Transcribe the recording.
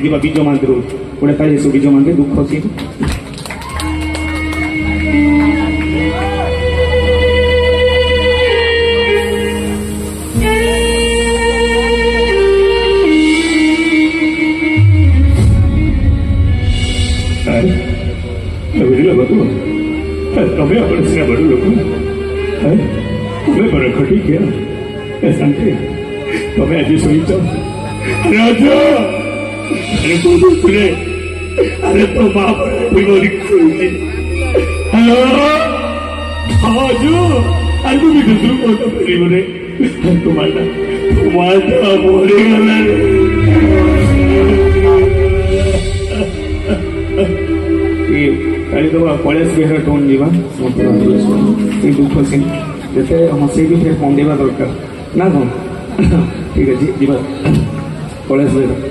ଯିବା ବିଜୟ ମହାନ୍ତିରୁ ଗୋଟେ ପାଇ ଆସୁ ବିଜୟ ମହାନ୍ତି ଦୁଃଖ ଅଛି તમે આપણે સિના બડું લોકો તમે બરા ખટી ગયા એ શાંતિ તમે આજે સોઈ જાઓ રાજા અરે બોલું સુને અરે તો બાપ બીમારી ખોલી હલો આજો અરે તું બી દૂર મોટો કરી મને તમારા માતા બોલે ગલા କାଲି ଦେବା କୈଳାସ ବିହାର ଟୋନ୍ ଯିବା ଏଇ ଦୁଃଖ ସିଂ ଯେତେ ହସେଇ ବି ଫେର କନ୍ଦେଇବା ଦରକାର ନା କ'ଣ ଠିକ୍ ଅଛି ଯିବା କୈଳାସ ବିହାର